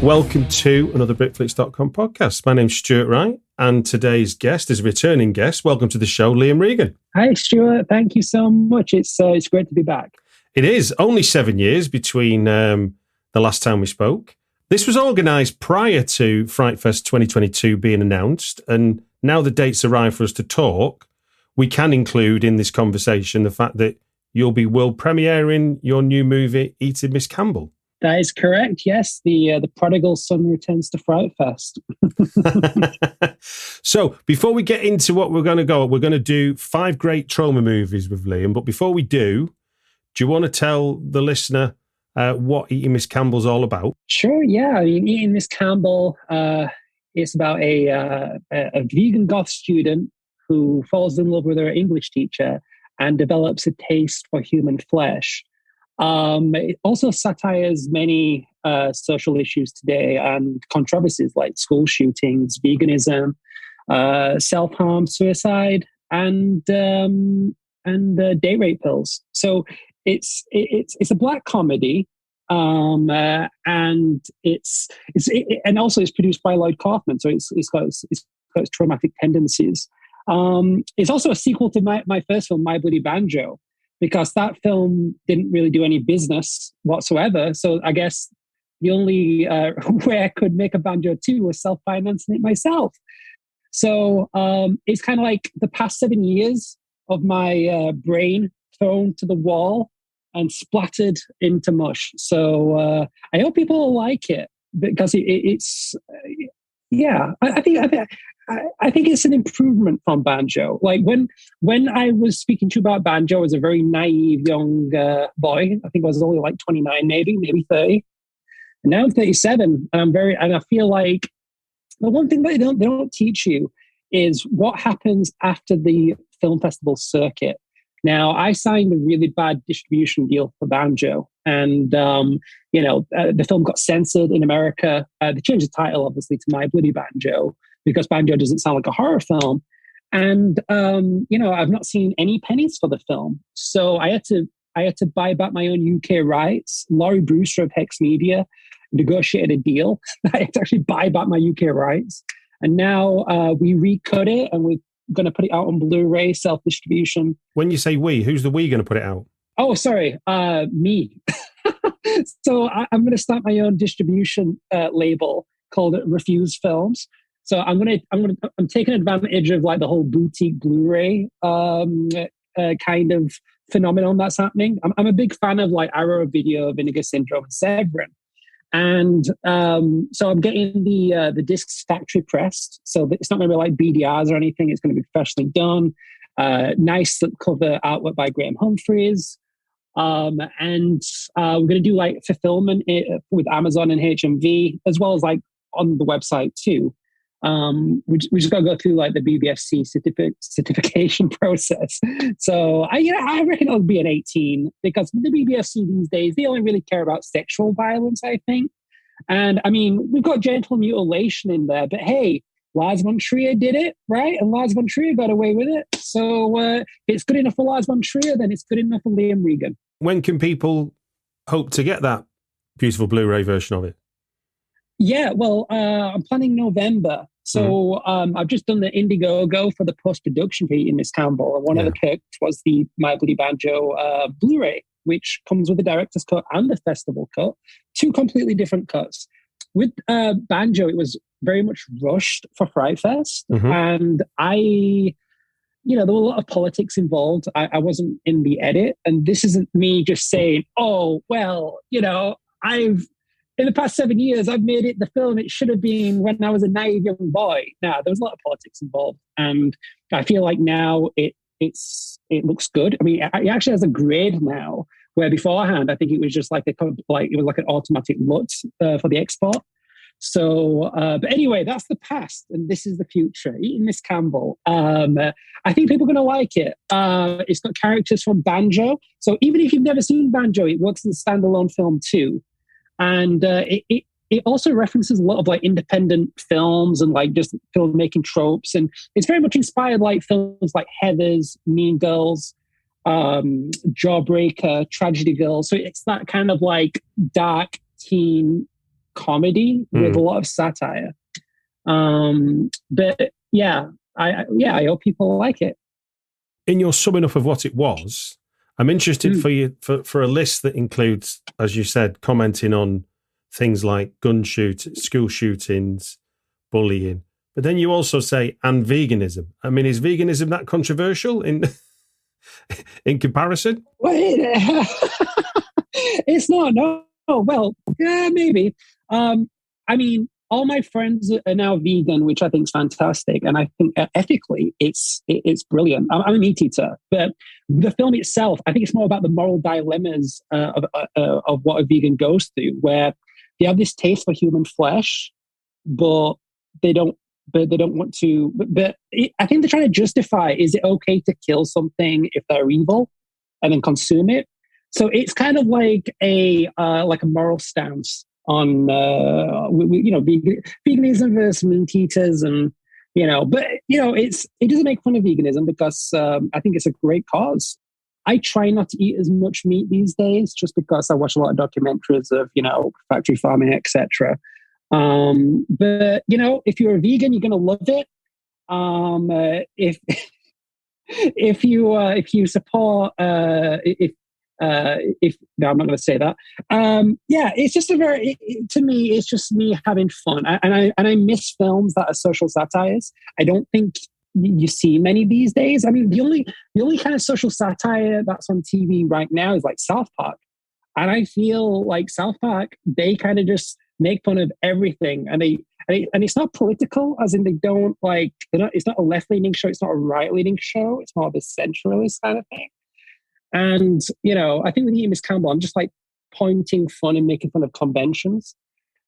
Welcome to another Britflicks.com podcast. My name's Stuart Wright, and today's guest is a returning guest. Welcome to the show, Liam Regan. Hi, Stuart. Thank you so much. It's great to be back. It is. Only 7 years between the last time we spoke. This was organised prior to Fright Fest 2022 being announced, and now the dates arrive for us to talk. We can include in this conversation the fact that you'll be world premiering your new movie, EATING Miss CAMPBELL. That is correct, yes. The prodigal son returns to Fright Fest. So before we get into what we're going to do 5 great TROMA movies with Liam. But before we do you want to tell the listener what Eating Miss Campbell's all about? Sure, yeah. I mean, Eating Miss Campbell, it's about a vegan goth student who falls in love with her English teacher and develops a taste for human flesh. It also satires many social issues today and controversies like school shootings, veganism, self-harm, suicide, and date rape pills. So it's a black comedy, and also it's produced by Lloyd Kaufman, so it's got its traumatic tendencies. It's also a sequel to my first film, My Bloody Banjo, because that film didn't really do any business whatsoever. So I guess the only way I could make a Banjo 2 was self-financing it myself. So it's kind of like the past 7 years of my brain thrown to the wall and splattered into mush. So I hope people will like it, because it's I think it's an improvement from Banjo. Like when I was speaking to you about Banjo, I was a very naive young boy. I think I was only like 29, maybe 30. And now I'm 37, and I feel like the one thing that they don't teach you is what happens after the film festival circuit. Now, I signed a really bad distribution deal for Banjo, and the film got censored in America. They changed the title, obviously, to My Bloody Banjo, because Banjo doesn't sound like a horror film. And, I've not seen any pennies for the film. So I had to buy back my own UK rights. Laurie Brewster of Hex Media negotiated a deal. I had to actually buy back my UK rights. And now we recut it, and we're going to put it out on Blu-ray, self-distribution. When you say we, who's the we going to put it out? Oh, sorry, me. So I'm going to start my own distribution label called Refuse Films. So I'm taking advantage of like the whole boutique Blu-ray kind of phenomenon that's happening. I'm a big fan of like Arrow Video, Vinegar Syndrome, and Severin. And so I'm getting the discs factory pressed. So it's not going to be like BDRs or anything. It's going to be professionally done. Nice cover artwork by Graham Humphreys. And we're going to do like fulfillment with Amazon and HMV, as well as like on the website too. We just got to go through like the BBFC certification process. So I reckon it'll be an 18, because the BBFC these days, they only really care about sexual violence, I think. And I mean, we've got genital mutilation in there, but hey, Lars von Trier did it, right? And Lars von Trier got away with it. So if it's good enough for Lars von Trier, then it's good enough for Liam Regan. When can people hope to get that beautiful Blu-ray version of it? Yeah, well, I'm planning November. So I've just done the Indiegogo for the post-production for Eating Miss Campbell. And one of the kicks was the My Bloody Banjo Blu-ray, which comes with the director's cut and the festival cut. 2 completely different cuts. With Banjo, it was very much rushed for Fright Fest. And there were a lot of politics involved. I wasn't in the edit. And this isn't me just saying, oh, well, in the past 7 years, I've made it the film it should have been when I was a naive young boy. Now, there was a lot of politics involved. And I feel like now it looks good. I mean, it actually has a grade now, where beforehand, I think it was just like it was like an automatic LUT for the export. So, but anyway, that's the past, and this is the future. Eating Miss Campbell. I think people are going to like it. It's got characters from Banjo. So even if you've never seen Banjo, it works as a standalone film too. And it also references a lot of like independent films and like just filmmaking tropes. And it's very much inspired like films like Heathers, Mean Girls, Jawbreaker, Tragedy Girl. So it's that kind of like dark teen comedy with a lot of satire. But yeah, I hope people like it. In your summing up of what it was, I'm interested for a list that includes, as you said, commenting on things like school shootings, bullying. But then you also say, and veganism. I mean, is veganism that controversial in comparison? Wait, it's not. No. Well, yeah, maybe. I mean, all my friends are now vegan, which I think is fantastic, and I think ethically, it's brilliant. I'm a meat eater, but the film itself, I think it's more about the moral dilemmas of what a vegan goes through, where they have this taste for human flesh, but they don't want to. I think they're trying to justify: is it okay to kill something if they're evil, and then consume it? So it's kind of like a moral stance on veganism versus meat eaters, and but it doesn't make fun of veganism because I think it's a great cause. I try not to eat as much meat these days just because I watch a lot of documentaries of factory farming, etc. But if you're a vegan, you're going to love it. If you support no, I'm not going to say that. It's just to me, it's just me having fun. And I miss films that are social satires. I don't think you see many these days. I mean, the only kind of social satire that's on TV right now is like South Park. And I feel like South Park, they kind of just make fun of everything. And it's not political, as in it's not a left-leaning show. It's not a right-leaning show. It's more of a centralist kind of thing. And, I think with EATING Miss Campbell, I'm just like pointing fun and making fun of conventions,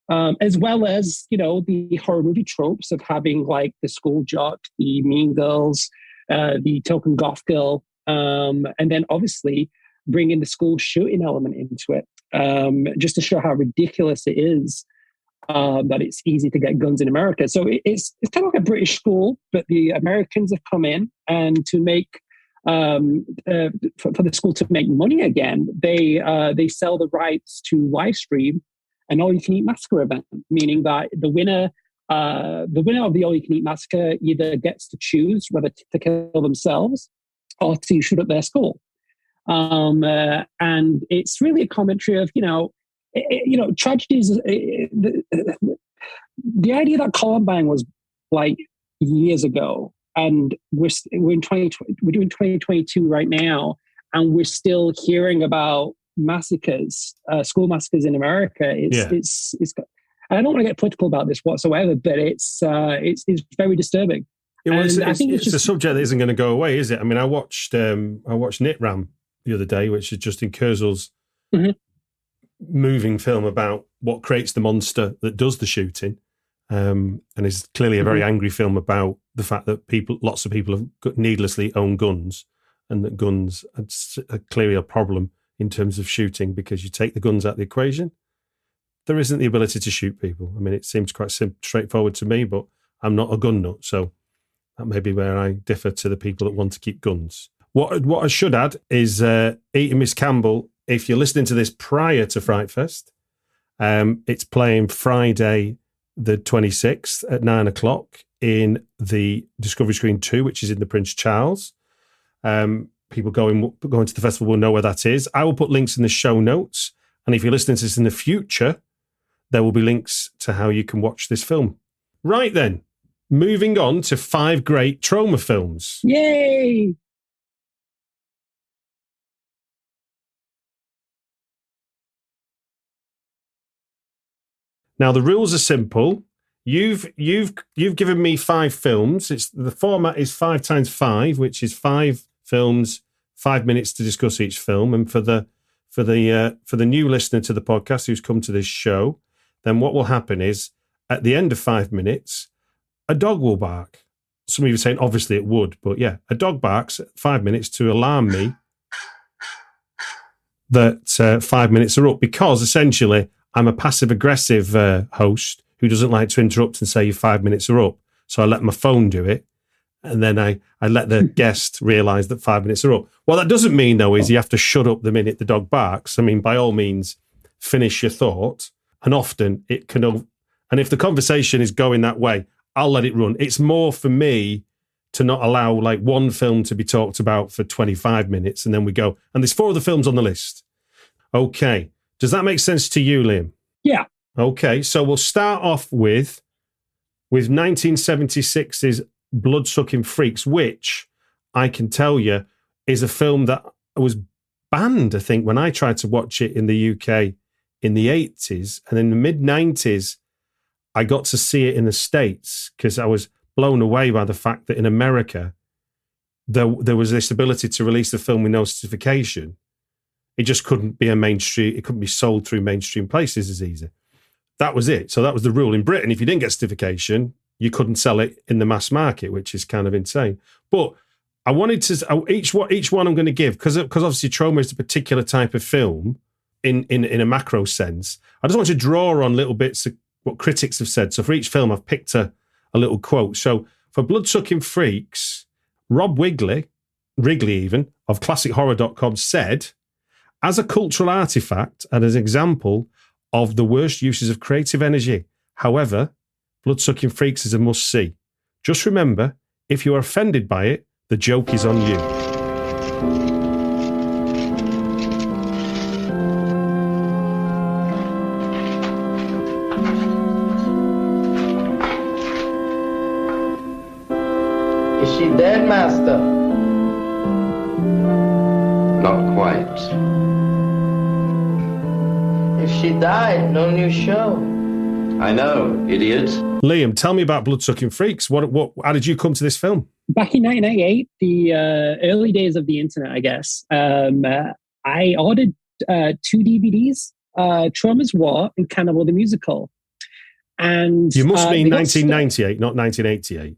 as well as, the horror movie tropes of having like the school jock, the mean girls, the token goth girl, and then obviously bringing the school shooting element into it, just to show how ridiculous it is that it's easy to get guns in America. So it's kind of like a British school, but the Americans have come in and to make for the school to make money again, they sell the rights to live stream an all-you-can-eat massacre event, meaning that the winner of the all-you-can-eat massacre either gets to choose whether to kill themselves or to shoot up their school. And it's really a commentary of tragedies. The idea that Columbine was like years ago. And we're in 2020, we're doing 2022 right now, and we're still hearing about massacres, school massacres in America. It's and I don't want to get political about this whatsoever, but it's very disturbing. I think it's a subject that isn't going to go away, is it? I mean, I watched Nitram the other day, which is Justin Kurzel's moving film about what creates the monster that does the shooting. And is clearly a very angry film about the fact that lots of people have needlessly own guns, and that guns are clearly a problem in terms of shooting because you take the guns out of the equation. There isn't the ability to shoot people. I mean, it seems quite straightforward to me, but I'm not a gun nut, so that may be where I differ to the people that want to keep guns. What I should add is EATING Miss Campbell, if you're listening to this prior to Fright Fest, it's playing Friday the 26th at 9:00 in the Discovery Screen 2, which is in the Prince Charles. People going to the festival will know where that is. I will put links in the show notes. And if you're listening to this in the future, there will be links to how you can watch this film. Right then, moving on to 5 great TROMA films. Yay! Now, the rules are simple. You've given me 5 films. The format is 5 times 5, which is 5 films, 5 minutes to discuss each film. And for the new listener to the podcast who's come to this show, then what will happen is at the end of 5 minutes, a dog will bark. Some of you are saying obviously it would, but yeah, a dog barks at 5 minutes to alarm me that 5 minutes are up, because essentially I'm a passive-aggressive host who doesn't like to interrupt and say your 5 minutes are up. So I let my phone do it, and then I let the guest realise that 5 minutes are up. What that doesn't mean, though, is you have to shut up the minute the dog barks. I mean, by all means, finish your thought. And often it can, and if the conversation is going that way, I'll let it run. It's more for me to not allow like one film to be talked about for 25 minutes and then we go, and there's 4 other films on the list. Okay. Does that make sense to you, Liam? Yeah. Okay. So we'll start off with 1976's Bloodsucking Freaks, which I can tell you is a film that was banned, I think, when I tried to watch it in the UK in the 80s. And in the mid-90s, I got to see it in the States because I was blown away by the fact that in America, there was this ability to release the film with no certification. It just couldn't be it couldn't be sold through mainstream places as easy. That was it. So that was the rule in Britain. If you didn't get certification, you couldn't sell it in the mass market, which is kind of insane. But I wanted to, each one I'm going to give, because obviously Troma is a particular type of film in a macro sense. I just want to draw on little bits of what critics have said. So for each film, I've picked a little quote. So for Bloodsucking Freaks, Rob Wrigley even, of ClassicHorror.com said, as a cultural artifact and as an example of the worst uses of creative energy, however, Bloodsucking Freaks is a must-see. Just remember, if you are offended by it, the joke is on you. Is she dead, Master? Not quite. If she died, no new show. I know, idiot. Liam, tell me about Bloodsucking Freaks. How did you come to this film? Back in 1998, the early days of the internet, I guess, I ordered 2 DVDs, Troma's War and Cannibal the Musical. And you must mean 1998, not 1988.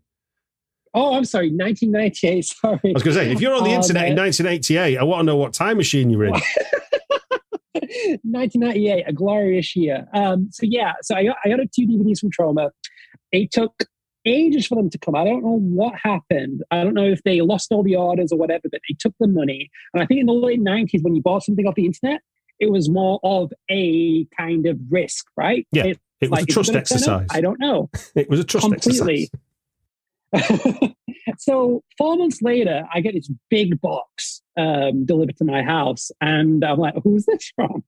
Oh, I'm sorry, 1998, sorry. I was going to say, if you're on the internet in 1988, I want to know what time machine you're in. 1998, a glorious year. So I got 2 DVDs from Troma. It took ages for them to come. I don't know what happened. I don't know if they lost all the orders or whatever, but they took the money. And I think in the late 90s, when you bought something off the internet, it was more of a kind of risk, right? Yeah, it was a trust exercise. I don't know. It was a trust exercise. So 4 months later, I get this big box delivered to my house, and I'm like, "Who's this from?"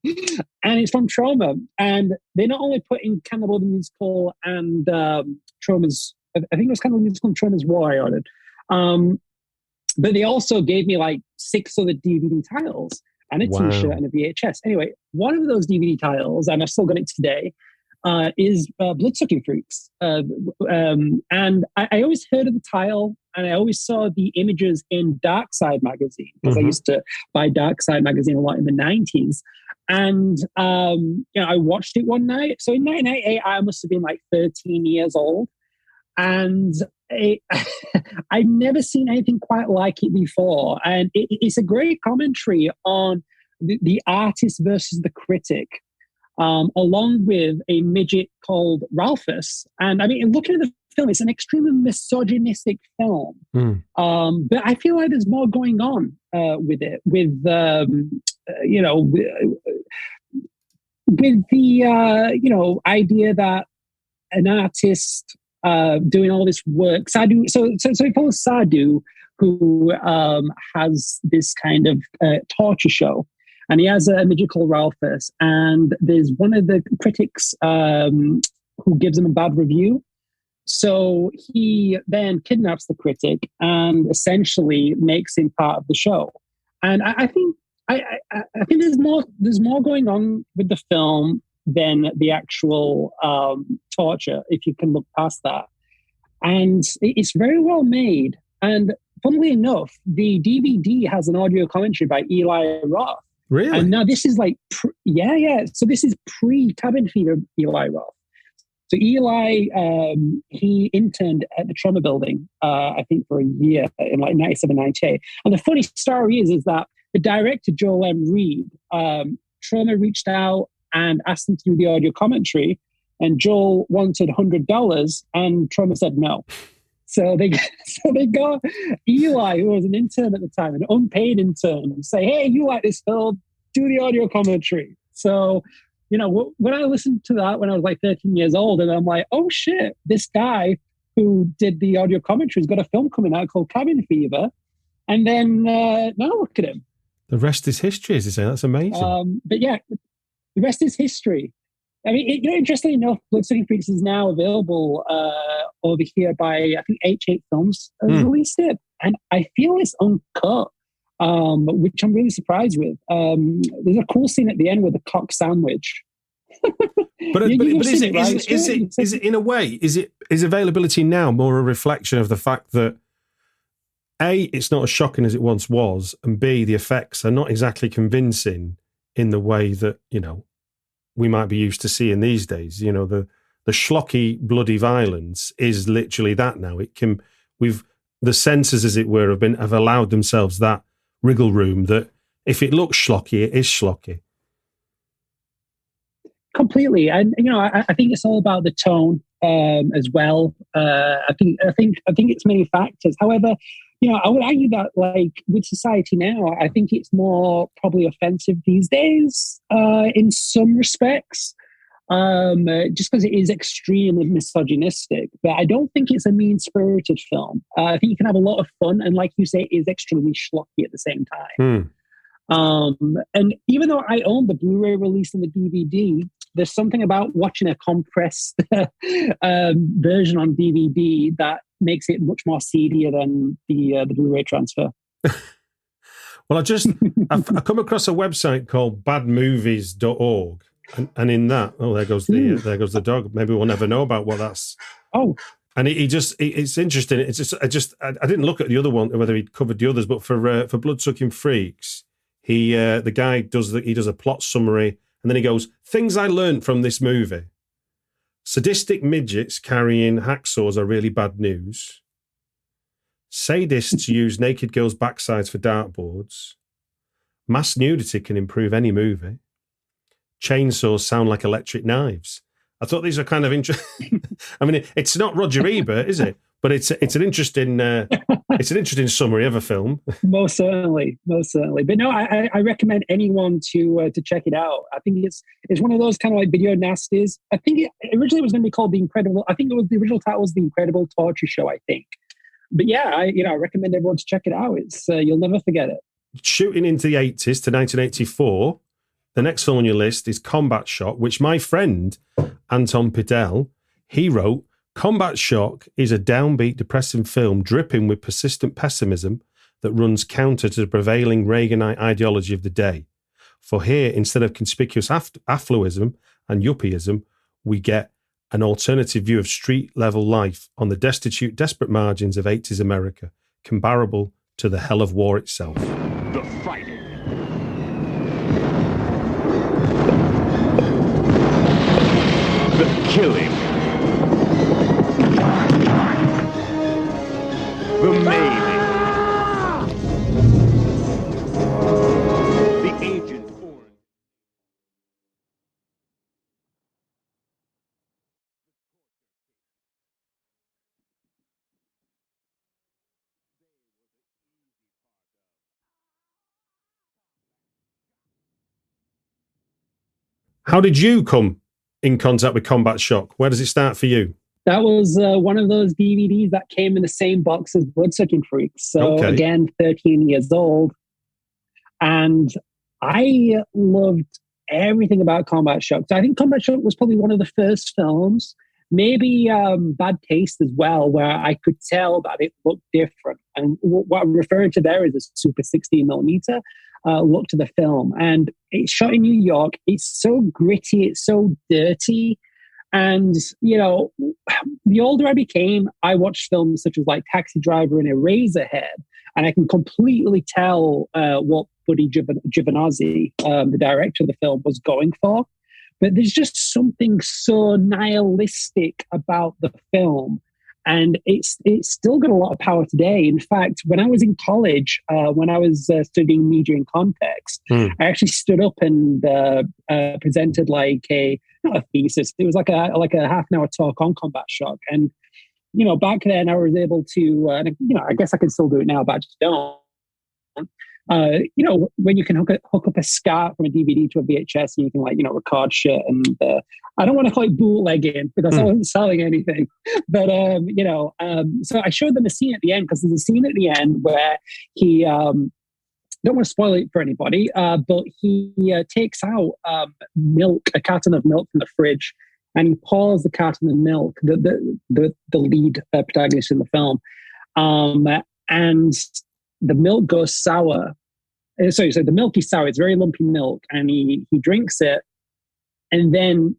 And it's from Troma, and they not only put in Cannibal the Musical and Troma's, I think it was Cannibal the Musical and Troma's War I ordered, but they also gave me like 6 other DVD titles and a T-shirt and a VHS. Anyway, one of those DVD titles, and I've still got it today, is Bloodsucking Freaks. And I always heard of the title, and I always saw the images in Dark Side magazine, because I used to buy Dark Side magazine a lot in the 90s. And I watched it one night. So in 1998, I must have been like 13 years old. And I'd never seen anything quite like it before. And it's a great commentary on the artist versus the critic. Along with a midget called Ralphus. And I mean, looking at the film, it's an extremely misogynistic film. But I feel like there's more going on with it, with the idea that an artist doing all this work, Sadhu. So it follows Sadhu, who has this kind of torture show. And he has a midget called Ralphus, and there's one of the critics who gives him a bad review. So he then kidnaps the critic and essentially makes him part of the show. And I think there's more going on with the film than the actual torture, if you can look past that. And it's very well made. And funnily enough, the DVD has an audio commentary by Eli Roth. Really? And now this is like, So this is pre-Cabin Fever Eli Roth. So Eli, he interned at the Troma building, I think for a year in like 97, 98. And the funny story is that the director, Joel M. Reed, Troma reached out and asked him to do the audio commentary. And Joel wanted $100 and Troma said no. So they got Eli, who was an intern at the time, an unpaid intern, and say, "Hey, you like this film? Do the audio commentary." So when I listened to that when I was like 13 years old, and I'm like, oh shit, this guy who did the audio commentary has got a film coming out called Cabin Fever. And then now look at him. The rest is history, as you say. That's amazing. But yeah, the rest is history. I mean, interestingly enough, Bloodsucking Freaks is now available over here by, I think, H8 Films has released it. And I feel it's uncut, which I'm really surprised with. There's a cool scene at the end with a cock sandwich. But is it in a way, is availability now more a reflection of the fact that A, it's not as shocking as it once was, and B, the effects are not exactly convincing in the way that, we might be used to seeing these days. The schlocky, bloody violence is literally that now. The censors, as it were, have allowed themselves that wriggle room that if it looks schlocky, it is schlocky. Completely. And, I think it's all about the tone as well. I think it's many factors. However, I would argue that, like, with society now, I think it's more probably offensive these days in some respects, just because it is extremely misogynistic. But I don't think it's a mean-spirited film. I think you can have a lot of fun, and like you say, it is extremely schlocky at the same time. And even though I own the Blu-ray release and the DVD, there's something about watching a compressed version on DVD that makes it much more seedier than the Blu-ray transfer. Well, I've come across a website called badmovies.org, and in that, there goes the dog. Maybe we'll never know about what that's. Oh. And it's interesting. I didn't look at the other one, whether he'd covered the others, but for Bloodsucking Freaks, the guy does a plot summary, and then he goes, things I learned from this movie. Sadistic midgets carrying hacksaws are really bad news. Sadists use naked girls' backsides for dartboards. Mass nudity can improve any movie. Chainsaws sound like electric knives. I thought these are kind of interesting. I mean, it's not Roger Ebert, is it? But it's an interesting summary of a film. Most certainly. But no, I recommend anyone to check it out. I think it's one of those kind of like video nasties. I think originally it was going to be called The Incredible. I think the original title was The Incredible Torture Show, I think. But yeah, I recommend everyone to check it out. It's you'll never forget it. Shooting into the 80s to 1984, the next film on your list is Combat Shock, which my friend Anton Bitel, he wrote. Combat Shock is a downbeat, depressing film dripping with persistent pessimism that runs counter to the prevailing Reaganite ideology of the day. For here, instead of conspicuous affluism and yuppieism, we get an alternative view of street-level life on the destitute, desperate margins of 80s America, comparable to the hell of war itself. The fighting. The killing. The maiming. The Agent Orange. How did you come in contact with Combat Shock? Where does it start for you? That was one of those DVDs that came in the same box as Bloodsucking Freaks. So again, 13 years old. And I loved everything about Combat Shock. So I think Combat Shock was probably one of the first films, maybe Bad Taste as well, where I could tell that it looked different. And what I'm referring to there is a super 16mm look to the film. And it's shot in New York. It's so gritty. It's so dirty. And, the older I became, I watched films such as like Taxi Driver and Eraserhead, and I can completely tell what Buddy Giovinazzo, the director of the film, was going for. But there's just something so nihilistic about the film. And it's still got a lot of power today. In fact, when I was in college, when I was studying media and context, I actually stood up and presented not a thesis. It was like a half an hour talk on Combat Shock. And, back then I was able to, I guess I can still do it now, but I just don't. when you can hook up a SCART from a DVD to a VHS and you can record shit. And I don't want to call it bootlegging because I wasn't selling anything, but so I showed them a scene at the end because there's a scene at the end where he don't want to spoil it for anybody, but he takes out milk, a carton of milk from the fridge, and he pours the carton of milk, the lead protagonist in the film, and the milk goes sour. So the milk is sour. It's very lumpy milk, and he drinks it, and then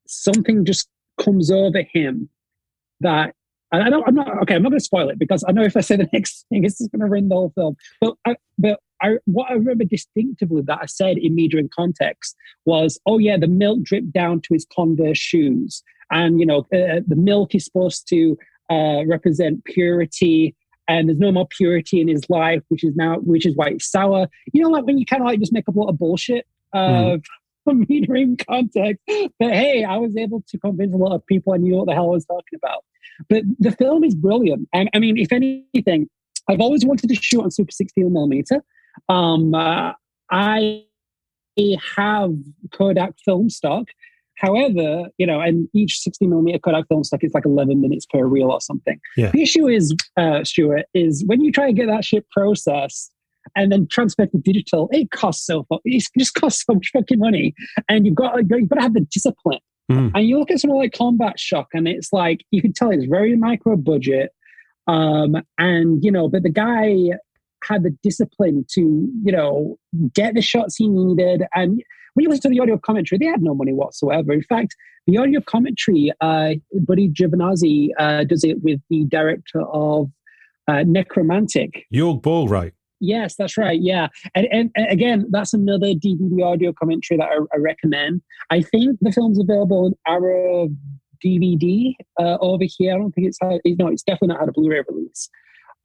something just comes over him that I'm not going to spoil it because I know if I say the next thing, it's just going to ruin the whole film. But what I remember distinctively that I said in media and context was, oh yeah, the milk dripped down to his Converse shoes, and the milk is supposed to represent purity. And there's no more purity in his life, which is why it's sour. Like when you kind of just make up a lot of bullshit from media in context. But hey, I was able to convince a lot of people I knew what the hell I was talking about. But the film is brilliant. And I mean, if anything, I've always wanted to shoot on Super 16mm. I have Kodak film stock. However, and each 60mm Kodak film stock is like 11 minutes per reel or something. Yeah. The issue is, Stuart, is when you try to get that shit processed and then transferred to digital, it just costs so much fucking money. And you've got to have the discipline. And you look at something like Combat Shock, and it's like, you can tell it's very micro budget. But the guy had the discipline to, get the shots he needed. And when you listen to the audio commentary, they had no money whatsoever. In fact, the audio commentary, Buddy Giovinazzo does it with the director of Necromantic. Jörg Ball, right? Yes, that's right. Yeah. And again, that's another DVD audio commentary that I recommend. I think the film's available on Arrow DVD over here. I don't think it's definitely not had a Blu-ray release.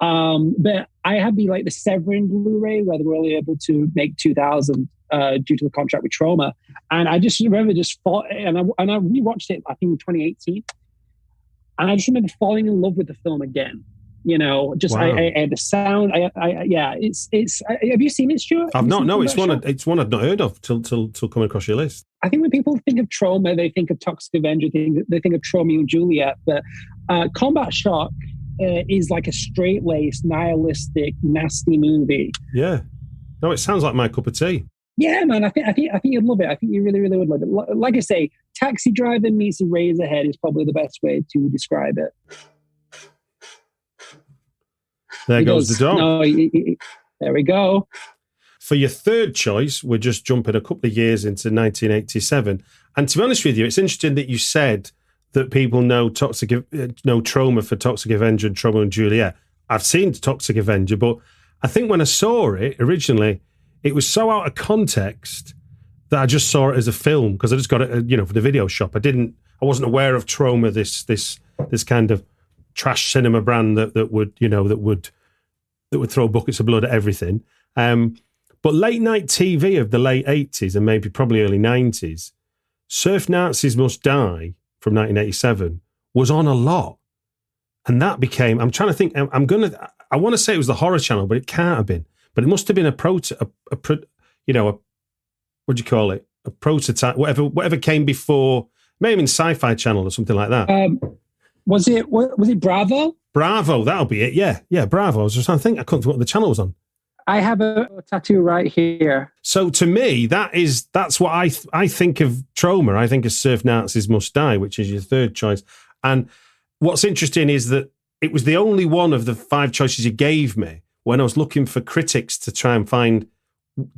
But I have the Severin Blu-ray where they were only able to make 2,000 due to the contract with TROMA. And I just remember and I rewatched it, I think in 2018. And I just remember falling in love with the film again. Wow. I the sound. It's. Have you seen it, Stuart? I've not. No, it's one I've not heard of till coming across your list. I think when people think of TROMA, they think of Toxic Avenger. They think of Romeo and Juliet. But Combat Shock is like a straight-laced, nihilistic, nasty movie. Yeah. No, it sounds like my cup of tea. Yeah, man. I think you'd love it. I think you really, really would love it. Like I say, Taxi Driver meets Eraserhead is probably the best way to describe it. There goes the dog. No, there we go. For your third choice, we're just jumping a couple of years into 1987. And to be honest with you, it's interesting that you said that people know TROMA for Toxic Avenger and Romeo and Juliet. I've seen Toxic Avenger, but I think when I saw it originally, it was so out of context that I just saw it as a film because I just got it, for the video shop. I wasn't aware of TROMA, this kind of trash cinema brand that would throw buckets of blood at everything. But late night TV of the late 80s and maybe probably early 90s, Surf Nazis Must Die from 1987 was on a lot. And that became, I'm trying to think, I want to say it was the Horror Channel, but it can't have been. But it must have been a prototype, whatever, whatever came before, maybe in Sci-Fi Channel or something like that. Was it Bravo? Bravo, that'll be it. Yeah, Bravo. I was just trying to think. I couldn't think what the channel was on. I have a tattoo right here. So to me, that's what I think of TROMA. I think of Surf Nazis Must Die, which is your third choice. And what's interesting is that it was the only one of the 5 choices you gave me when I was looking for critics to try and find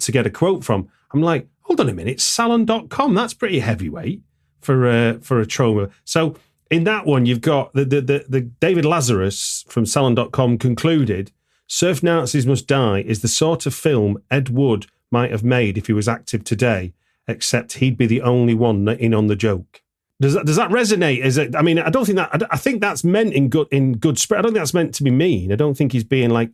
to get a quote from. I'm like, hold on a minute, Salon.com. That's pretty heavyweight for a TROMA. So in that one, you've got the David Lazarus from Salon.com concluded, Surf Nazis Must Die is the sort of film Ed Wood might have made if he was active today, except he'd be the only one in on the joke. Does that resonate? I don't think that. I think that's meant in good spirit. I don't think that's meant to be mean. I don't think he's being like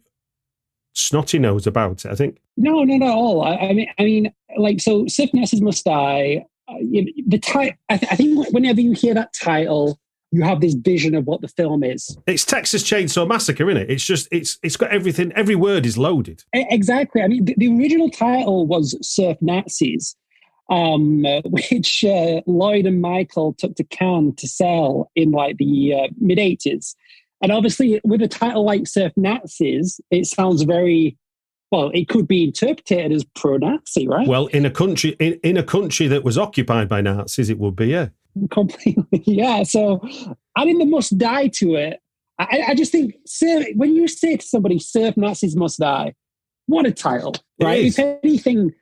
snotty nose about it. I think no, not at all. I mean, so Surf Nazis Must Die. I think whenever you hear that title, you have this vision of what the film is. It's Texas Chainsaw Massacre, isn't it? It's just, it's got everything. Every word is loaded. Exactly. I mean, the original title was Surf Nazis, which Lloyd and Michael took to Cannes to sell in like the mid-'80s. And obviously, with a title like Surf Nazis, it sounds very, well, it could be interpreted as pro-Nazi, right? Well, in a country that was occupied by Nazis, it would be, yeah. Completely, yeah. So adding the must die to it, I just think when you say to somebody, Surf Nazis Must Die, what a title, right? If anything,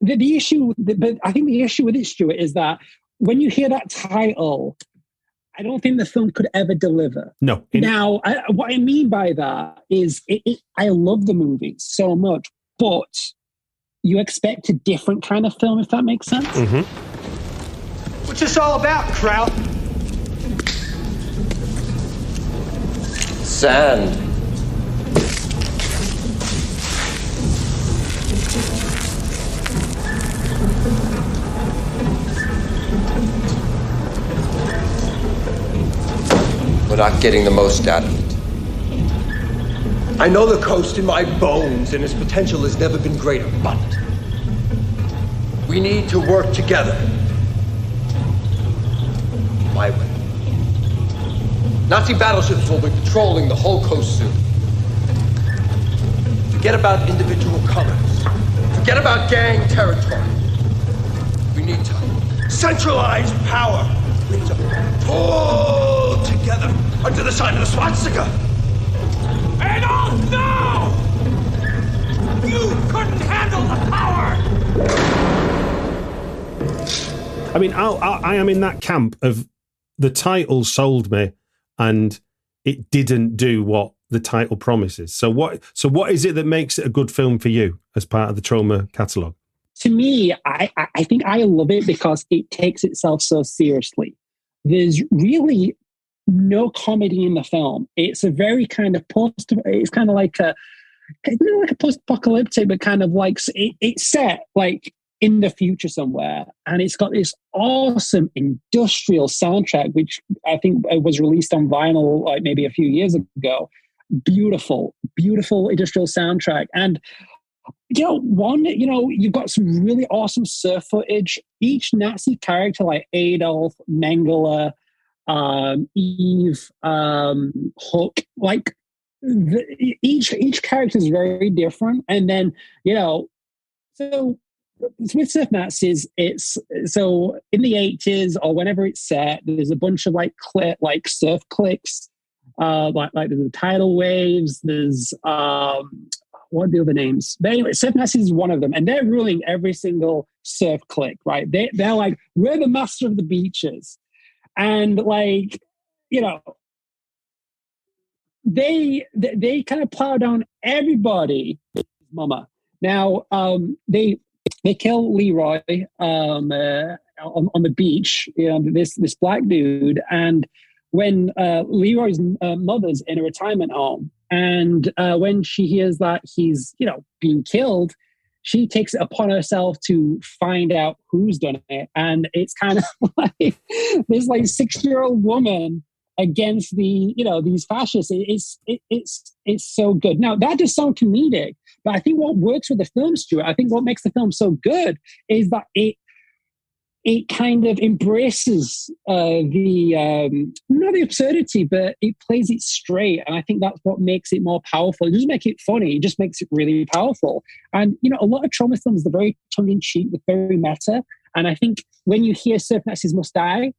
the issue, but I think the issue with it, Stuart, is that when you hear that title, I don't think the film could ever deliver. No. Now, what I mean by that is I love the movie so much, but you expect a different kind of film, if that makes sense. Mm-hmm. What's this all about, Kraut? Sand. We're not getting the most out of it. I know the coast in my bones, and its potential has never been greater, but we need to work together. My way. Nazi battleships will be patrolling the whole coast soon. Forget about individual colors. Forget about gang territory. We need to centralize power. We need to pull together under the sign of the swastika. Adolf, no! You couldn't handle the power! I mean, I am in that camp of the title sold me and it didn't do what the title promises. So what is it that makes it a good film for you as part of the TROMA catalogue? To me, I think I love it because it takes itself so seriously. There's really no comedy in the film. It's a very kind of it's kind of like a post-apocalyptic, but kind of like it's set like in the future somewhere. And it's got this awesome industrial soundtrack, which I think was released on vinyl like maybe a few years ago. Beautiful, beautiful industrial soundtrack. And, you've got some really awesome surf footage. Each Nazi character like Adolf, Mengele, Eve, Hook, like each character is very different. And then, so with Surf Nazis, it's so in the 80s or whenever it's set, there's a bunch of like surf clicks, like there's the tidal waves, there's what are the other names? But anyway, Surf Nazis is one of them, and they're ruling every single surf click, right? They're like, we're the master of the beaches. And like, they kind of plow down everybody. Mama. Now, they kill Leroy on the beach, this black dude. And when Leroy's mother's in a retirement home, and when she hears that he's, being killed, she takes it upon herself to find out who's done it. And it's kind of like this like 6-year-old woman against the, these fascists. It's so good. Now that does sound comedic, but I think what works with the film, Stuart, I think what makes the film so good is that it kind of embraces not the absurdity, but it plays it straight. And I think that's what makes it more powerful. It doesn't make it funny. It just makes it really powerful. And, a lot of TROMA films, they're very tongue-in-cheek, they're very meta. And I think when you hear Surfnaz Must Die,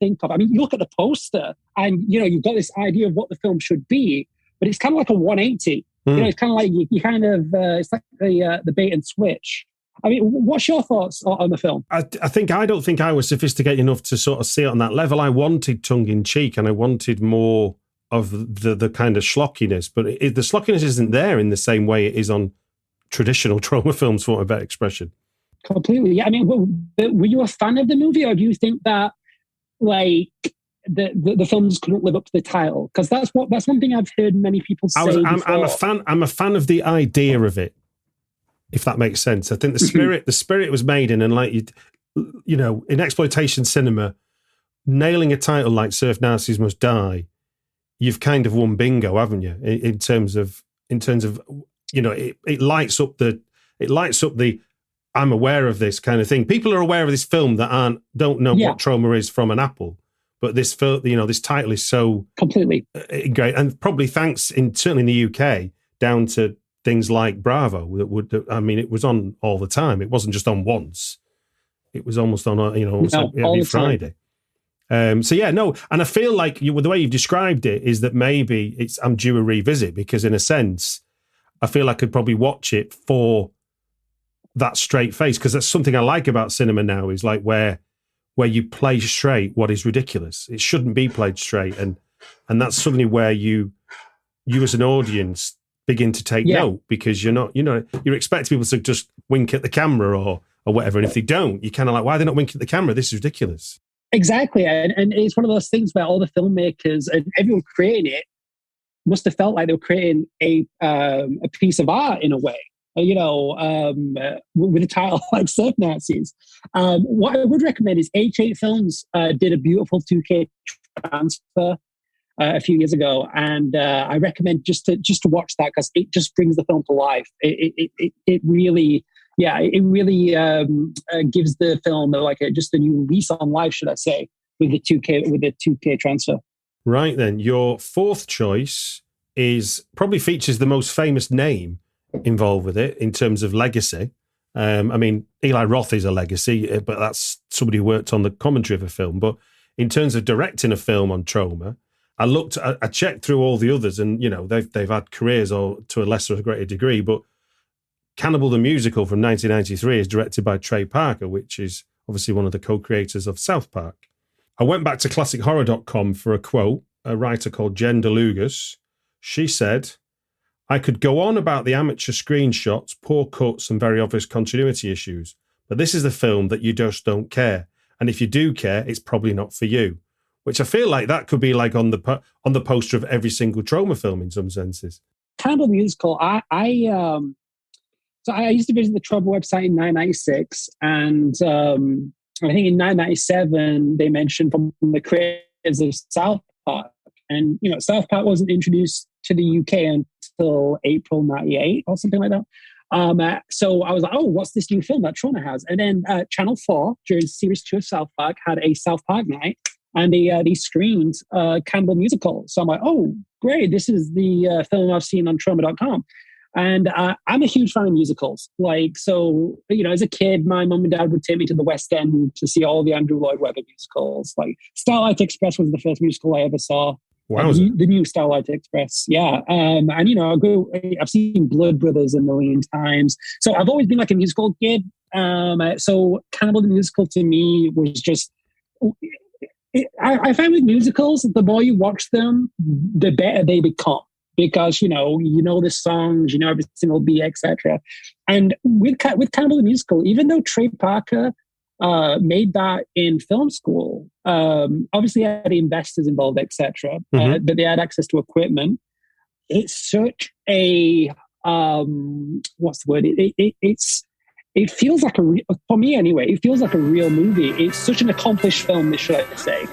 you look at the poster and, you've got this idea of what the film should be, but it's kind of like a 180. It's kind of like you kind of, it's like the bait and switch. I mean, what's your thoughts on the film? I don't think I was sophisticated enough to sort of see it on that level. I wanted tongue-in-cheek and I wanted more of the kind of schlockiness, but the schlockiness isn't there in the same way it is on traditional TROMA films, for a better expression. Completely. Yeah. I mean, were you a fan of the movie, or do you think that, like, the films couldn't live up to the title? Because that's one thing I've heard many people say. I'm a fan of the idea of it, if that makes sense. I think the spirit was made in, and like in exploitation cinema, nailing a title like Surfnaz Must Die, you've kind of won bingo, haven't you? In terms of, you know, it lights up the I'm aware of this kind of thing. People are aware of this film that don't know what Troma is from an apple. But this film, you know, this title is so completely great, and probably thanks certainly in the UK down to things like Bravo. It was on all the time. It wasn't just on once. It was almost on, every Friday. And I feel like the way you've described it is that maybe I'm due a revisit, because in a sense, I feel I could probably watch it for that straight face, because that's something I like about cinema now, is like where you play straight what is ridiculous. It shouldn't be played straight, and that's something where you as an audience begin to take note, because you're expecting people to just wink at the camera or whatever, and if they don't, you're kind of like, why are they not winking at the camera? This is ridiculous. Exactly, and it's one of those things where all the filmmakers and everyone creating it must have felt like they were creating a piece of art in a way. With a title like Surf Nazis. What I would recommend is H8 Films did a beautiful 2K transfer a few years ago, and I recommend just to watch that, because it just brings the film to life. It really gives the film just a new lease on life, should I say, with the 2K transfer. Right then, your fourth choice probably features the most famous name involved with it in terms of legacy. Eli Roth is a legacy, but that's somebody who worked on the commentary of a film. But in terms of directing a film on Troma, I checked through all the others, and they've had careers, or to a lesser or greater degree. But Cannibal the Musical from 1993 is directed by Trey Parker, which is obviously one of the co-creators of South Park. I went back to classichorror.com for a quote, a writer called Jen DeLugas. She said, "I could go on about the amateur screenshots, poor cuts, and very obvious continuity issues, but this is the film that you just don't care. And if you do care, it's probably not for you." Which I feel like that could be like on the poster of every single Troma film in some senses. Cannibal the Musical, I used to visit the Troma website in 1996, and I think in 1997 they mentioned from the creators of South Park. And, South Park wasn't introduced to the UK until April 98 or something like that. So I was like, oh, what's this new film that Troma has? And then Channel 4, during Series 2 of South Park, had a South Park night, and they screened Cannibal Musical. So I'm like, oh, great, this is the film I've seen on Troma.com. And I'm a huge fan of musicals. As a kid, my mum and dad would take me to the West End to see all the Andrew Lloyd Webber musicals. Like Starlight Express was the first musical I ever saw. Wow. The new Starlight Express. Yeah. I've seen Blood Brothers a million times. So I've always been like a musical kid. So Cannibal the Musical to me was just... I find with musicals, the more you watch them, the better they become. Because, you know the songs, every single beat, etc. And with Cannibal the Musical, even though Trey Parker made that in film school, obviously had investors involved, etc. But they had access to equipment. It's such a what's the word? It feels like for me anyway. It feels like a real movie. It's such an accomplished film, should I say?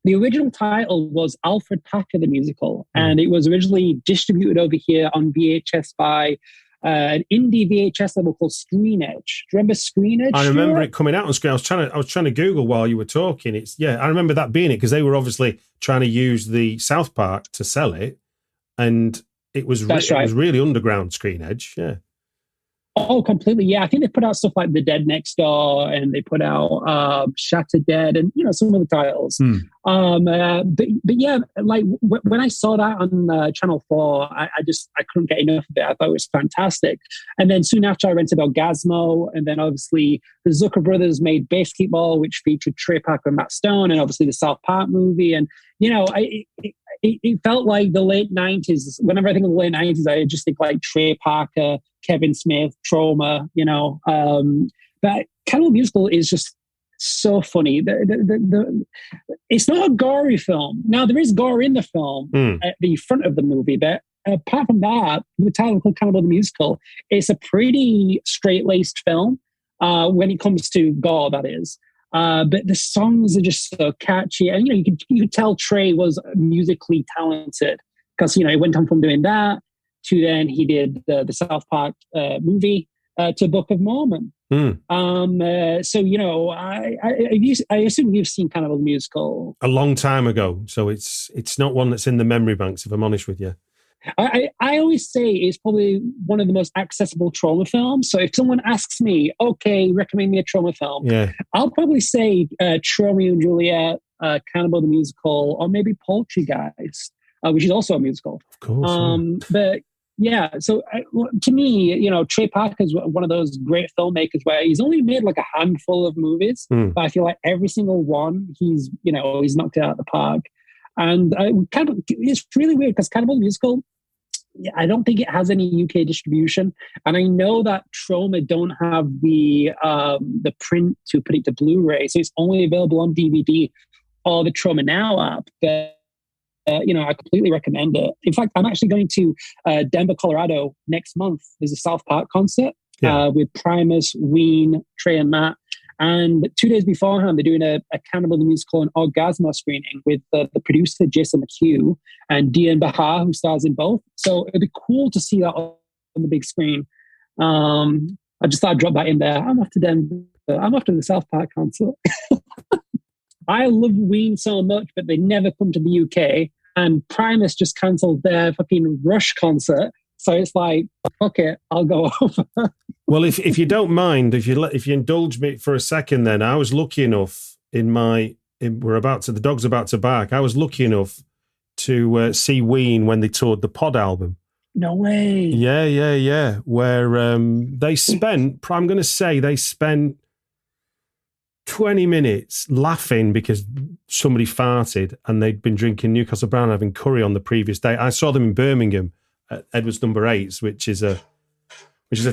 The original title was Alfred Packer the Musical, and it was originally distributed over here on VHS by an indie VHS label called Screen Edge. Do you remember Screen Edge? I remember it coming out on screen. I was trying to Google while you were talking. I remember that being it, because they were obviously trying to use the South Park to sell it, and it was it was really underground Screen Edge. Yeah. Oh, completely. Yeah. I think they put out stuff like The Dead Next Door, and they put out Shattered Dead, and, some of the titles. But yeah, like when I saw that on Channel 4, I couldn't get enough of it. I thought it was fantastic. And then soon after I rented Orgasmo, and then obviously the Zucker brothers made Basketball, which featured Trey Parker and Matt Stone, and obviously the South Park movie. And, it felt like the late 90s. Whenever I think of the late 90s, I just think like Trey Parker, Kevin Smith, Troma, But Cannibal Musical is just so funny. It's not a gory film. Now, there is gore in the film at the front of the movie, but apart from that, the title called Cannibal The Musical, it's a pretty straight-laced film when it comes to gore, that is. But the songs are just so catchy. And, you could tell Trey was musically talented because, he went on from doing that to then he did the South Park movie to Book of Mormon. So, I assume you've seen Cannibal the Musical. A long time ago. So it's not one that's in the memory banks, if I'm honest with you. I always say it's probably one of the most accessible trauma films. So if someone asks me, okay, recommend me a trauma film, I'll probably say Romeo and Juliet, Cannibal the Musical, or maybe Poltergeist, which is also a musical. Of course. But yeah, so to me, Trey Parker is one of those great filmmakers where he's only made like a handful of movies, but I feel like every single one he's knocked it out of the park. And it's really weird because Cannibal Musical, I don't think it has any UK distribution. And I know that Troma don't have the print to put it to Blu-ray, so it's only available on DVD or the Troma Now app. But I completely recommend it. In fact, I'm actually going to Denver, Colorado next month. There's a South Park concert with Primus, Ween, Trey, and Matt. And 2 days beforehand, they're doing a Cannibal the Musical and Orgasmo screening with the producer, Jason McHugh, and Dian Bahar, who stars in both. So it'd be cool to see that on the big screen. I just thought I'd drop that in there. I'm off to Denver. I'm off to the South Park concert. I love Ween so much, but they never come to the UK. And Primus just cancelled their fucking Rush concert. So it's like, okay, I'll go over. Well, if you don't mind, if you indulge me for a second, then I was lucky enough the dog's about to bark. I was lucky enough to see Ween when they toured the Pod album. No way. Yeah. Where they spent 20 minutes laughing because somebody farted and they'd been drinking Newcastle Brown, having curry on the previous day. I saw them in Birmingham at Edwards Number 8, which is a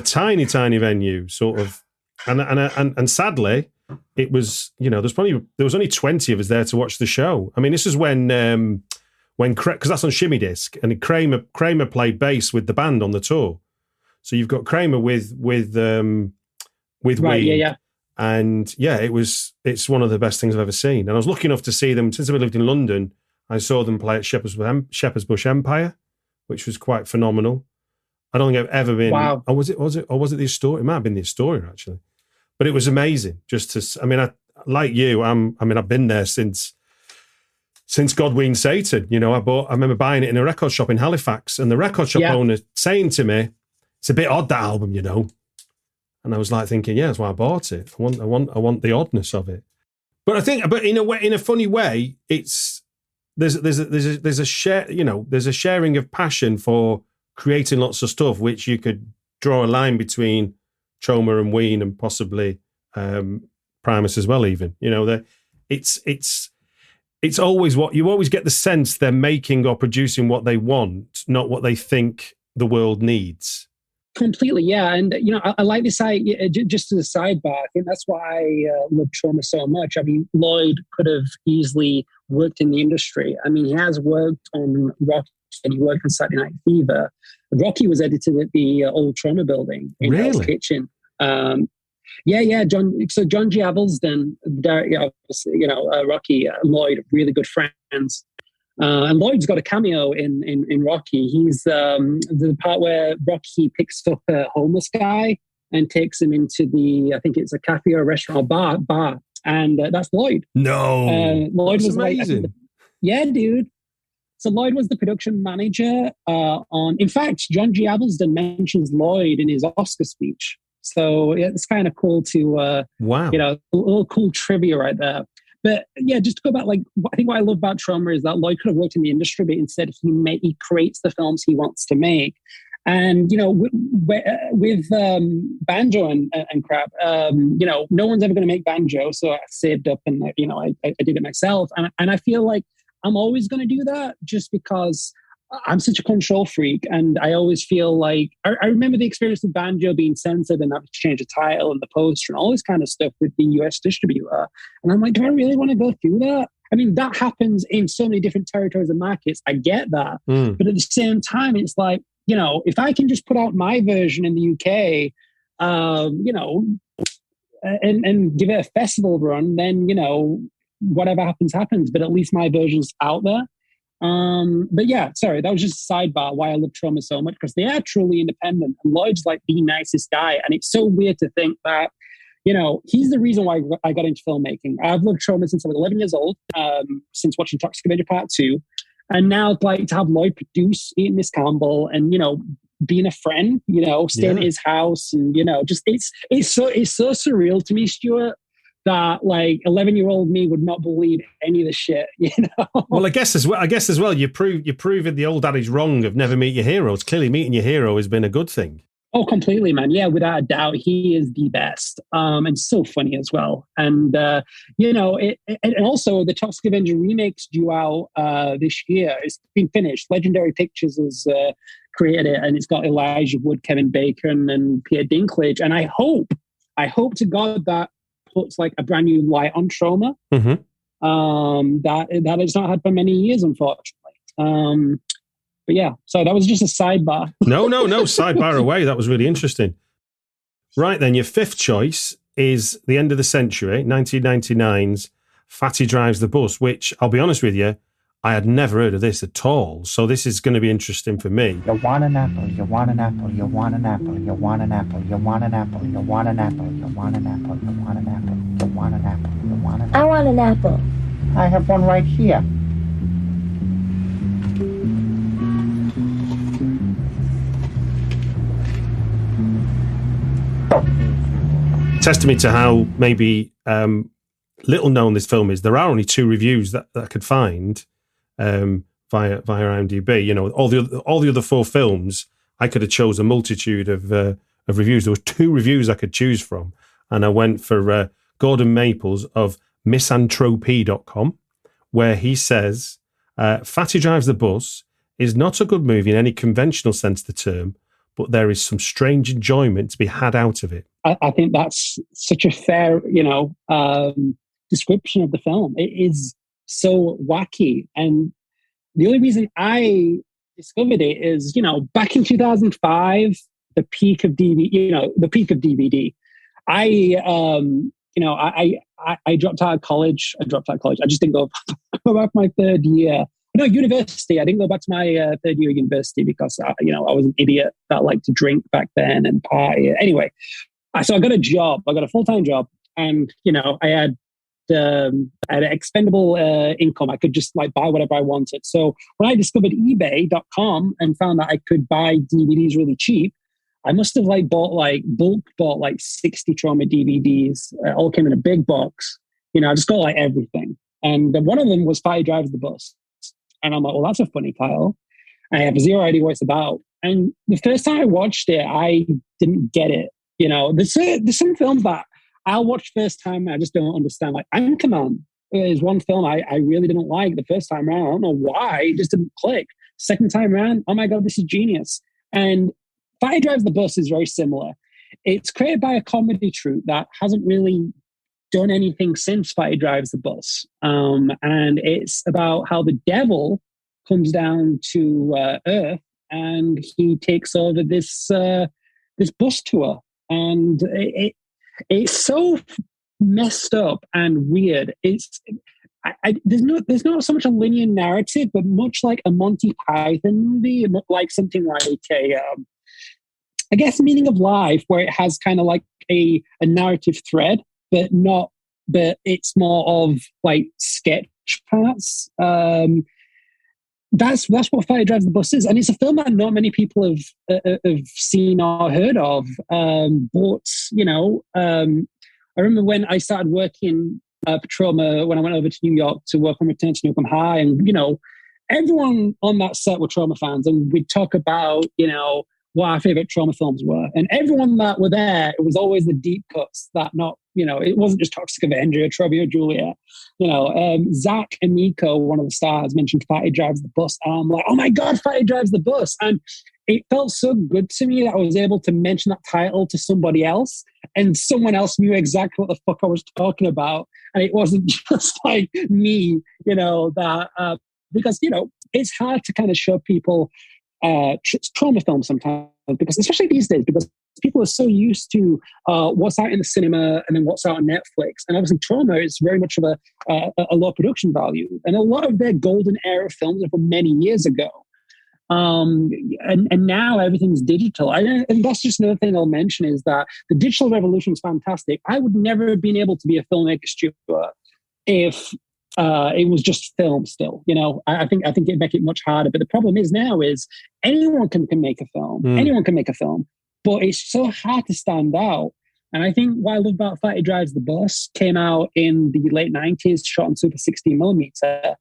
tiny venue, sort of, and sadly, it was, there was only 20 of us there to watch the show. I mean, this is when because that's on Shimmy Disc, and Kramer played bass with the band on the tour. So you've got Kramer with right, Ween. Yeah. And yeah, it's one of the best things I've ever seen. And I was lucky enough to see them since I lived in London. I saw them play at Shepherd's Bush Empire, which was quite phenomenal. I don't think I've ever been. Wow. Or was it the Astoria? It might have been the Astoria, actually. But it was amazing. Like you, I've been there since Godween Satan. I remember buying it in a record shop in Halifax, and the record shop owner saying to me, "It's a bit odd, that album, And I was like thinking, yeah, that's why I bought it. I want the oddness of it. But I think, in a funny way, there's a sharing of passion for creating lots of stuff, which you could draw a line between Troma and Ween and possibly Primus as well. Even it's always what you always get the sense they're making or producing what they want, not what they think the world needs. Completely, yeah. And, I like this idea, just as a sidebar, I think that's why I love Troma so much. I mean, Lloyd could have easily worked in the industry. I mean, he has worked on Rocky, and he worked on Saturday Night Fever. Rocky was edited at the old Troma building in Hell's Kitchen. John G. Avildsen, Rocky, Lloyd, really good friends. And Lloyd's got a cameo in Rocky. He's the part where Rocky picks up a homeless guy and takes him into I think it's a cafe or a restaurant or bar. And that's Lloyd. No. Lloyd that's was amazing. Yeah, dude. So Lloyd was the production manager in fact, John G. Avildsen mentions Lloyd in his Oscar speech. So it's kind of cool to, wow, a little cool trivia right there. But yeah, just to go back, I think what I love about TROMA is that Lloyd could have worked in the industry, but instead he creates the films he wants to make. And, with Banjo and crap, no one's ever going to make Banjo. So I saved up and, I did it myself. And I feel like I'm always going to do that just because I'm such a control freak. And I always feel like, I remember the experience of Banjo being censored and having to change the title and the poster and all this kind of stuff with the US distributor. And I'm like, do I really want to go through that? I mean, that happens in so many different territories and markets. I get that. But at the same time, it's like, if I can just put out my version in the UK, and give it a festival run, then, whatever happens. But at least my version's out there. But yeah, sorry, that was just a sidebar why I love TROMA so much, because they are truly independent. And Lloyd's like the nicest guy. And it's so weird to think that, he's the reason why I got into filmmaking. I've loved TROMA since I was 11 years old, since watching Toxic Avenger Part 2. And now, to have Lloyd produce Eating Miss Campbell and, being a friend, staying at his house and, just it's so surreal to me, Stuart, that 11-year-old me would not believe any of the shit, Well, I guess as well, you're proving the old adage wrong of never meet your heroes. Clearly meeting your hero has been a good thing. Oh, completely, man. Yeah, without a doubt, he is the best. And so funny as well. And, and also the Toxic Avenger remake's due out this year. It's been finished. Legendary Pictures has created it, and it's got Elijah Wood, Kevin Bacon, and Peter Dinklage. And I hope to God that puts a brand new light on TROMA that it's not had for many years, unfortunately. But yeah, so that was just a sidebar. No, sidebar away. That was really interesting. Right then, your fifth choice is the end of the century, 1999's Fatty Drives the Bus, which, I'll be honest with you, I had never heard of this at all. So this is going to be interesting for me. You want an apple, you want an apple, you want an apple, you want an apple, you want an apple, you want an apple, you want an apple, you want an apple, you want an apple, you want an apple. I want an apple. I have one right here. Testament to how maybe little known this film is. There are only 2 reviews that I could find via IMDb. All the other 4 films, I could have chose a multitude of reviews. There were 2 reviews I could choose from, and I went for Gordon Maples of misanthropy.com, where he says, Fatty Drives the Bus is not a good movie in any conventional sense of the term, but there is some strange enjoyment to be had out of it. I think that's such a fair, description of the film. It is so wacky. And the only reason I discovered it is, back in 2005, the peak of DVD, I dropped out of college. I just didn't go back my 3rd year. No, university. I didn't go back to my 3rd year of university because, I was an idiot that liked to drink back then and party. Anyway, so I got a job. I got a full-time job. And, I had an expendable income. I could just buy whatever I wanted. So when I discovered eBay.com and found that I could buy DVDs really cheap, I must have bulk bought 60 TROMA DVDs. All came in a big box. I just got everything. And one of them was Fatty Drives the Bus. And I'm like, well, that's a funny title. I have zero idea what it's about. And the first time I watched it, I didn't get it. There's some films that I'll watch first time and I just don't understand. Anchorman is one film I really didn't like the first time around. I don't know why. It just didn't click. Second time around, oh my God, this is genius. And Fatty Drives the Bus is very similar. It's created by a comedy troupe that hasn't really done anything since Fatty Drives the Bus. And it's about how the devil comes down to Earth and he takes over this bus tour. And it's so messed up and weird. There's not so much a linear narrative, but much like a Monty Python movie, like something like I guess Meaning of Life, where it has kind of a narrative thread, but it's more of sketch parts. that's what Fire Drives the Bus is, and it's a film that not many people have seen or heard of. But I remember when I started working for TROMA, when I went over to New York to work on Return to Nukem High, and everyone on that set were TROMA fans, and we'd talk about what our favorite TROMA films were, and everyone that were there, it was always the deep cuts that it wasn't just Toxic Avenger, Romeo and Juliet. Zach Amico, one of the stars, mentioned Fatty Drives the Bus, and I'm like, oh my God, Fatty Drives the Bus. And it felt so good to me that I was able to mention that title to somebody else, and someone else knew exactly what the fuck I was talking about. And it wasn't just like me, because, it's hard to kind of show people trauma films sometimes, because especially these days, because people are so used to what's out in the cinema and then what's out on Netflix. And obviously TROMA is very much of a low production value. And a lot of their golden era films are from many years ago. And now everything's digital. And that's just another thing I'll mention, is that the digital revolution is fantastic. I would never have been able to be a filmmaker, Stuart, if it was just film still. I think it'd make it much harder. But the problem is now is anyone can make a film. Anyone can make a film. But it's so hard to stand out. And I think what I love about Fatty Drives the Bus came out in the late 90s, shot on Super 16mm.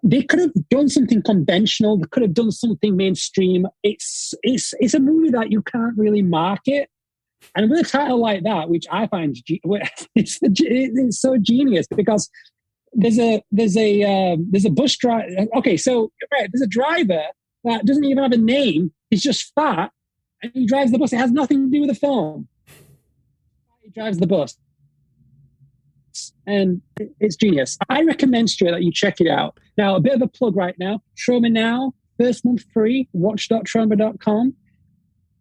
They could have done something conventional. They could have done something mainstream. It's a movie that you can't really market. And with a title like that, which I find it's so genius, because there's a bus driver. Okay, so there's a driver that doesn't even have a name. He's just fat, and he drives the bus. It has nothing to do with the film. He drives the bus, and it's genius. I recommend, Stuart, that you check it out. Now, a bit of a plug right now. TROMA Now, first month free. Watch.troma.com.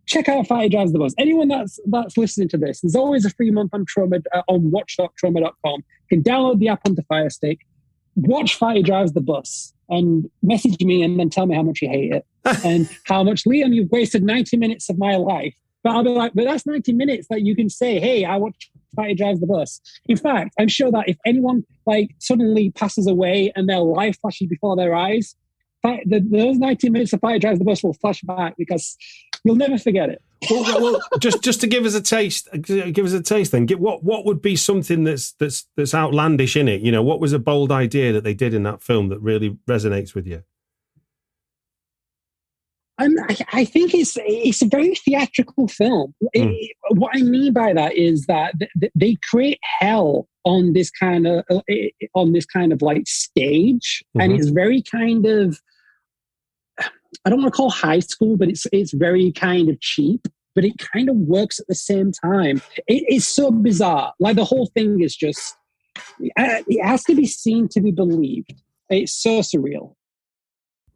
Check out Fatty Drives the Bus. Anyone that's listening to this, there's always a free month on TROMA on watch.troma.com. You can download the app onto Fire Stick. Watch Fatty Drives the Bus and message me, and then tell me how much you hate it and how much, Liam, you've wasted 90 minutes of my life. But I'll be like, but that's 90 minutes that you can say, hey, I watched Fatty Drives the Bus. In fact, I'm sure that if anyone suddenly passes away and their life flashes before their eyes, those 90 minutes of Fatty Drives the Bus will flash back, because you'll never forget it. Well, just to give us a taste, then. What would be something that's outlandish in it? What was a bold idea that they did in that film that really resonates with you? I think it's a very theatrical film. What I mean by that is that they create hell on this kind of stage, and it's very kind of, I don't want to call high school, but it's very kind of cheap, but it kind of works at the same time. It's so bizarre. Like, the whole thing is just, it has to be seen to be believed. It's so surreal.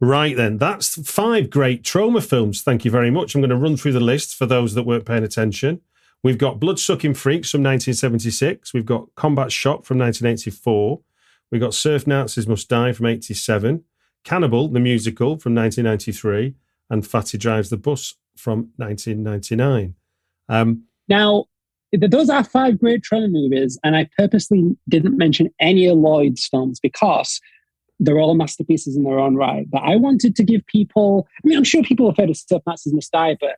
Right then, that's 5 great TROMA films. Thank you very much. I'm going to run through the list for those that weren't paying attention. We've got Bloodsucking Freaks from 1976. We've got Combat Shock from 1984. We've got Surfnaz Must Die from 1987. Cannibal The Musical from 1993. And Fatty Drives the Bus from 1999. Now, those are 5 great TROMA movies, and I purposely didn't mention any of Lloyd's films because they're all masterpieces in their own right. But I wanted to give people, I'm sure people have heard of Surfnaz Must Die, but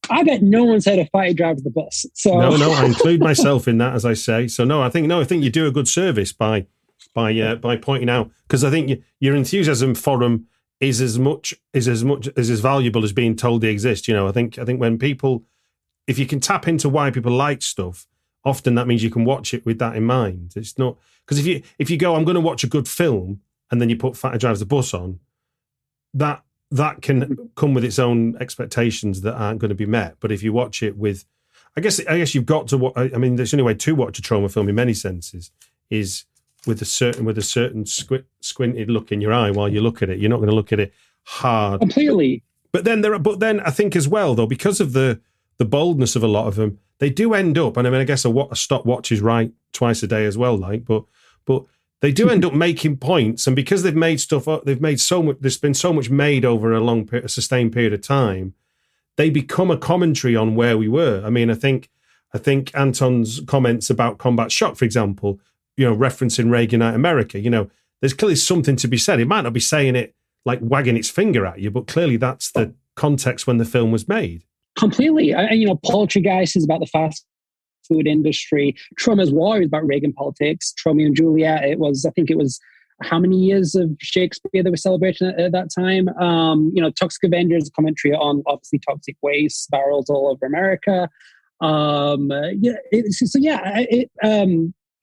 I bet no one's heard of Fatty Drives the Bus. So No, I include myself in that, as I say. So I think you do a good service by pointing out, because I think your enthusiasm for them is as valuable as being told they exist. I think when people, if you can tap into why people like stuff, often that means you can watch it with that in mind. It's not, because if you go, I'm going to watch a good film, and then you put Fatty Drives the Bus on, that can come with its own expectations that aren't going to be met. But if you watch it with, I guess you've got to. There's the only way to watch a TROMA film in many senses is with a certain squinted look in your eye while you look at it. You're not going to look at it hard. Completely. But then I think as well, though, because of the boldness of a lot of them, they do end up. And I guess a stopwatch is right twice a day as well. But they do end up making points, and because they've made stuff up, they've made so much. There's been so much made over a sustained period of time. They become a commentary on where we were. I think Anton's comments about Combat Shock, for example, referencing Reaganite America. There's clearly something to be said. It might not be saying it like wagging its finger at you, but clearly that's the context when the film was made. Completely. And, you know, Poltergeist is about the fast food industry. Troma's War is about Reagan politics. Romeo and Juliet, I think it was how many years of Shakespeare they were celebrating at that time. You know, Toxic Avenger is a commentary on obviously toxic waste barrels all over America.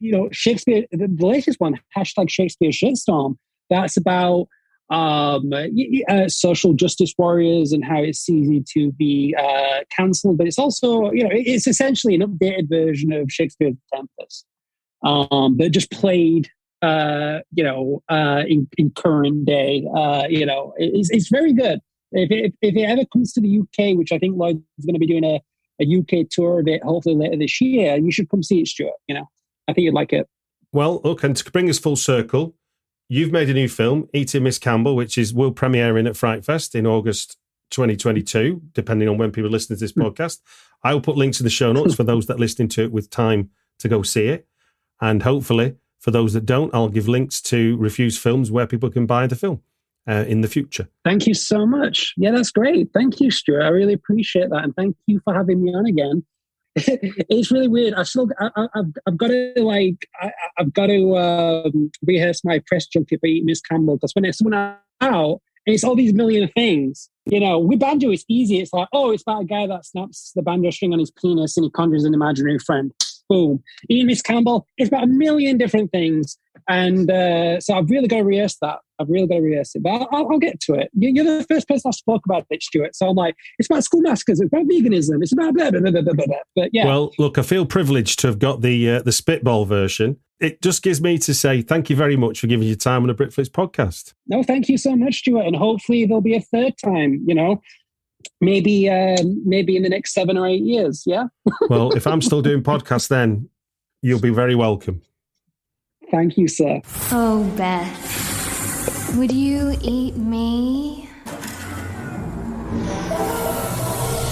You know, Shakespeare, the latest one, #Shakespeare Shitstorm, that's about social justice warriors and how it's easy to be cancelled. But it's also, you know, it's essentially an updated version of Shakespeare's Tempest, but just played, in current day. You know, it's very good. If it ever comes to the UK, which I think Lloyd's going to be doing a UK tour of it, hopefully later this year, you should come see it, Stuart. You know, I think you'd like it. Well, look, and to bring us full circle, you've made a new film, Eating Miss Campbell, which is will premiering at Fright Fest in August 2022, depending on when people listen to this podcast. I will put links in the show notes for those that are listening to it with time to go see it. And hopefully, for those that don't, I'll give links to Refused Films where people can buy the film in the future. Thank you so much. Yeah, that's great. Thank you, Stuart. I really appreciate that. And thank you for having me on again. It's really weird. I've got to rehearse my press junket for Eating Miss Campbell, because when it's someone out and it's all these million things, you know, with banjo it's easy. It's like, oh, it's about a guy that snaps the banjo string on his penis and he conjures an imaginary friend. Boom. Eating Miss Campbell, it's about a million different things. And so I've really got to rehearse that. But I'll get to it. You're the first person I spoke about it, Stuart. So I'm like, it's about school massacres, it's about veganism, it's about blah, blah, blah, blah, blah, blah. But yeah. Well, look, I feel privileged to have got the spitball version. It just gives me to say thank you very much for giving your time on the Britflicks podcast. No, thank you so much, Stuart. And hopefully there'll be a third time, you know. Maybe in the next 7 or 8 years, yeah? Well, if I'm still doing podcasts then, you'll be very welcome. Thank you, sir. Oh, Beth, would you eat me?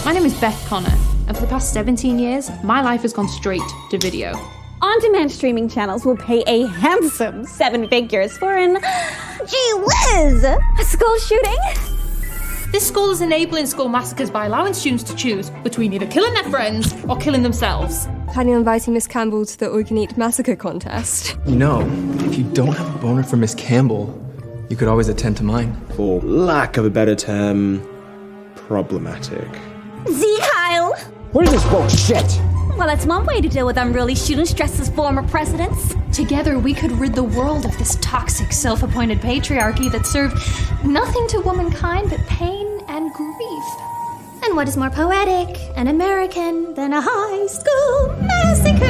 My name is Beth Connor, and for the past 17 years, my life has gone straight to video. On-demand streaming channels will pay a handsome 7 figures for an, gee whiz, a school shooting. This school is enabling school massacres by allowing students to choose between either killing their friends or killing themselves. Planning on inviting Miss Campbell to the All-You-Can-Eat Massacre contest? No, if you don't have a boner for Miss Campbell, you could always attend to mine. For lack of a better term, problematic. Z Kyle! What is this bullshit? Well, that's one way to deal with unruly students dressed as former presidents. Together, we could rid the world of this toxic, self-appointed patriarchy that served nothing to womankind but pain and grief. And what is more poetic and American than a high school massacre?